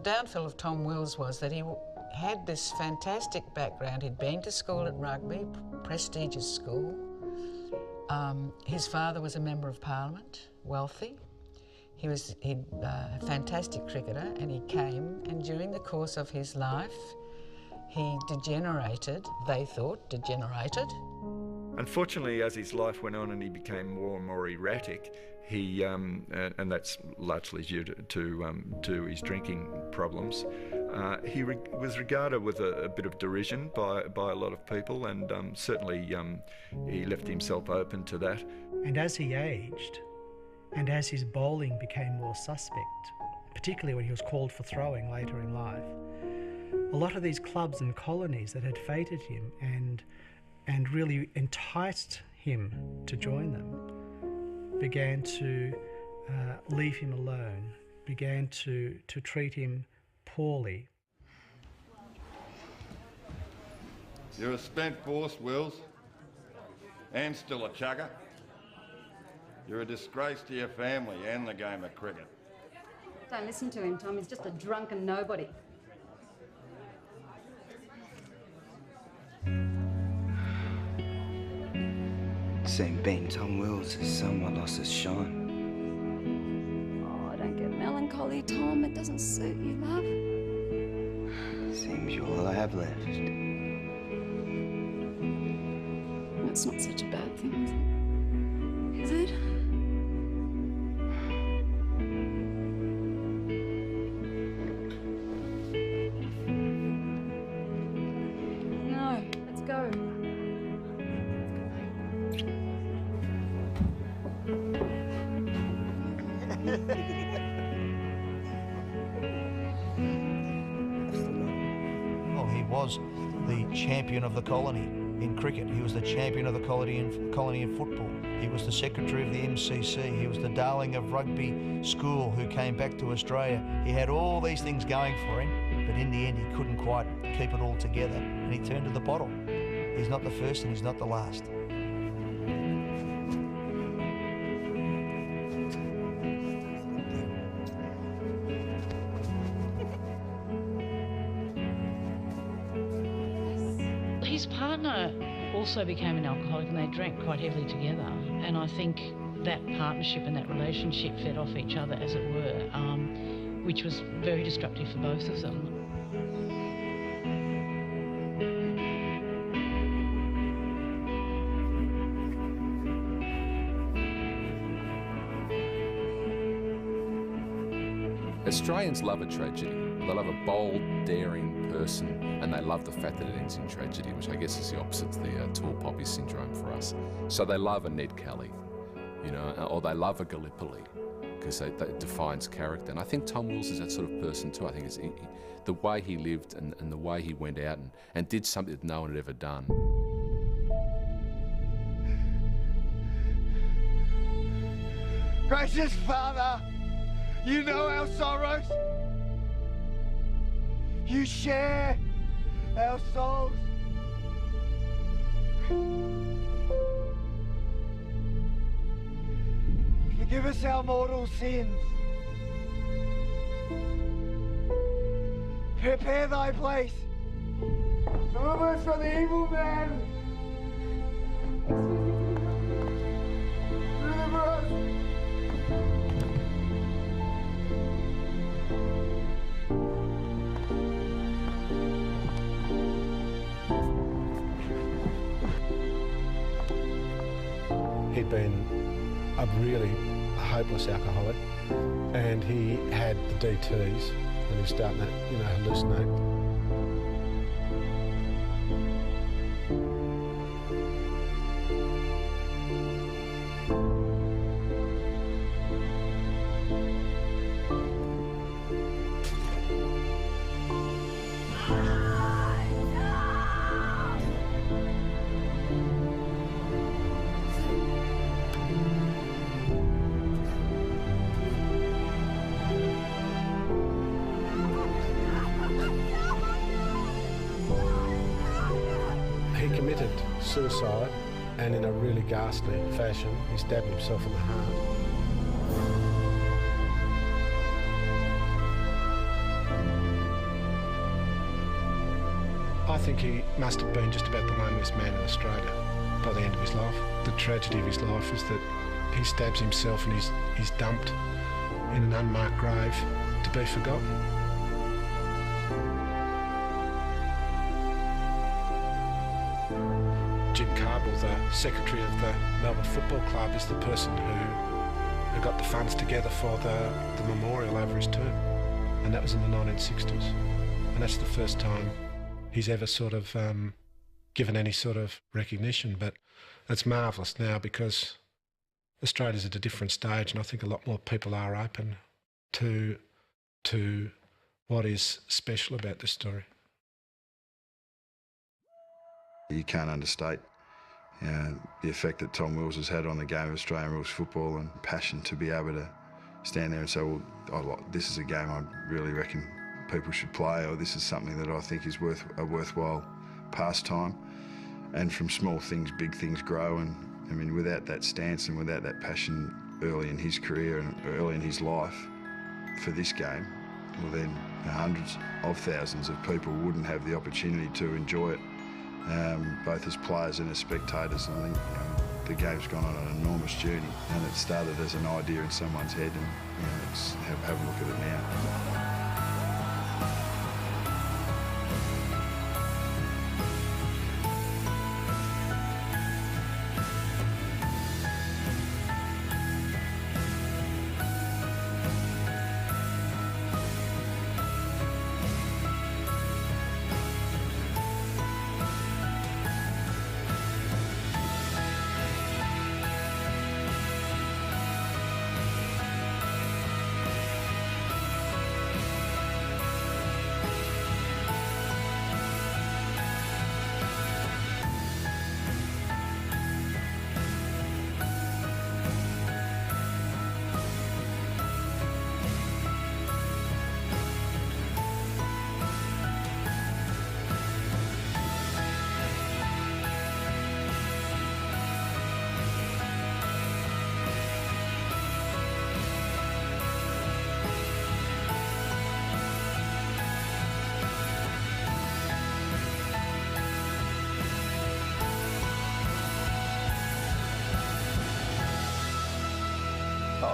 downfall of Tom Wills was that he had this fantastic background. He'd been to school at Rugby, prestigious school. His father was a Member of Parliament, wealthy. He was a fantastic cricketer, and he came, and during the course of his life, he degenerated, they thought, degenerated. Unfortunately, as his life went on and he became more and more erratic, he and that's largely due to his drinking problems. He was regarded with a bit of derision by a lot of people, and certainly he left himself open to that. And as he aged, and as his bowling became more suspect, particularly when he was called for throwing later in life, a lot of these clubs and colonies that had feted him and really enticed him to join them began to leave him alone, began to treat him poorly. You're a spent force, Wills, and still a chugger. You're a disgrace to your family and the game of cricket. Don't listen to him, Tom. He's just a drunken nobody. Soon beating Tom Wills has somewhat lost its shine. Oh, don't get melancholy, Tom. It doesn't suit you, love. Seems you're all I have left. That's not such a bad thing, is it? No, let's go. Well, he was the champion of the colony in cricket. He was the champion of the colony in football. He was the secretary of the MCC. He was the darling of rugby school who came back to Australia. He had all these things going for him, but in the end he couldn't quite keep it all together, and he turned to the bottle. He's not the first and he's not the last. His partner also became an alcoholic, and they drank quite heavily together. And I think that partnership and that relationship fed off each other, as it were, which was very destructive for both of them. Australians love a tragedy. They love a bold, daring person, and they love the fact that it ends in tragedy, which I guess is the opposite to the tall poppy syndrome for us. So they love a Ned Kelly, you know, or they love a Gallipoli, because that defines character. And I think Tom Wills is that sort of person too. I think it's the way he lived and the way he went out and did something that no one had ever done. Gracious Father, you know our sorrows. You share our souls. Forgive us our mortal sins. Prepare thy place. Deliver us from the evil man. Deliver us. He'd been a really hopeless alcoholic, and he had the DTs, and he's starting to, hallucinate. Suicide, and in a really ghastly fashion, he stabbed himself in the heart. I think he must have been just about the loneliest man in Australia by the end of his life. The tragedy of his life is that he stabs himself and he's dumped in an unmarked grave to be forgotten. Jim Cardwell, the secretary of the Melbourne Football Club, is the person who got the funds together for the memorial over his tomb, and that was in the 1960s. And that's the first time he's ever sort of given any sort of recognition. But it's marvellous now because Australia's at a different stage, and I think a lot more people are open to what is special about this story. You can't understate the effect that Tom Wills has had on the game of Australian rules football, and passion to be able to stand there and say, well, this is a game I really reckon people should play, or this is something that I think is a worthwhile pastime. And from small things, big things grow. And I mean, without that stance and without that passion early in his career and early in his life for this game, well then hundreds of thousands of people wouldn't have the opportunity to enjoy it, both as players and as spectators. And I think the game's gone on an enormous journey, and it started as an idea in someone's head, and let's have a look at it now.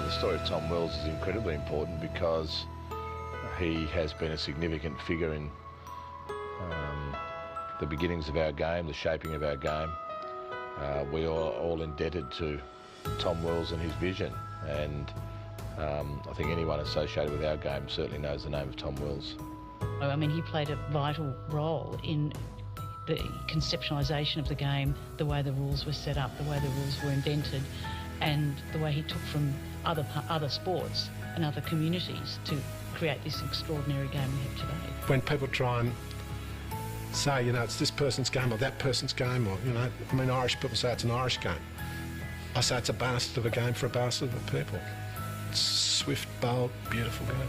The story of Tom Wills is incredibly important because he has been a significant figure in the beginnings of our game, the shaping of our game. We are all indebted to Tom Wills and his vision, and I think anyone associated with our game certainly knows the name of Tom Wills. I mean, he played a vital role in the conceptualisation of the game, the way the rules were set up, the way the rules were invented, and the way he took from other sports and other communities to create this extraordinary game we have today. When people try and say, it's this person's game or that person's game, or, I mean, Irish people say it's an Irish game. I say it's a bastard of a game for a bastard of a people. It's a swift, bold, beautiful game.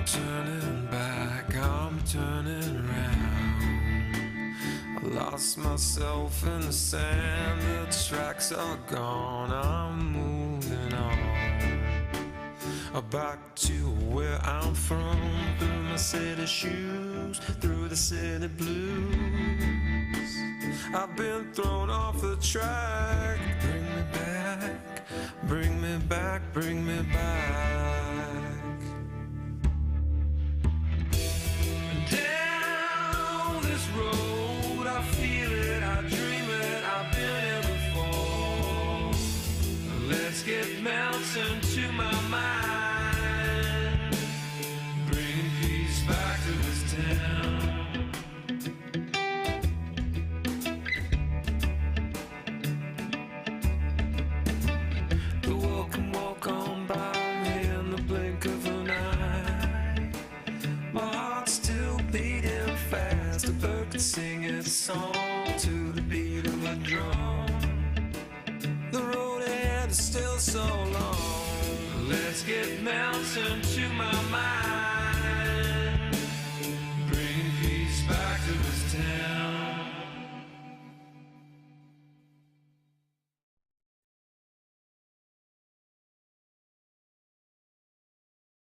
turning back, I'm turning around. I lost myself in the sand, the tracks are gone, I'm moving on. Back to where I'm from, through my city shoes, through the city blues. I've been thrown off the track. Bring me back, bring me back, bring me back. Down this road, I feel it, I dream it, I've been here before. Let's get melting to my mind, bringing peace back to this town. The world can walk on by in the blink of an eye. My heart's still beating fast. A bird could sing its song to the beat of a drum. The road ahead is still so long. Let's get mountain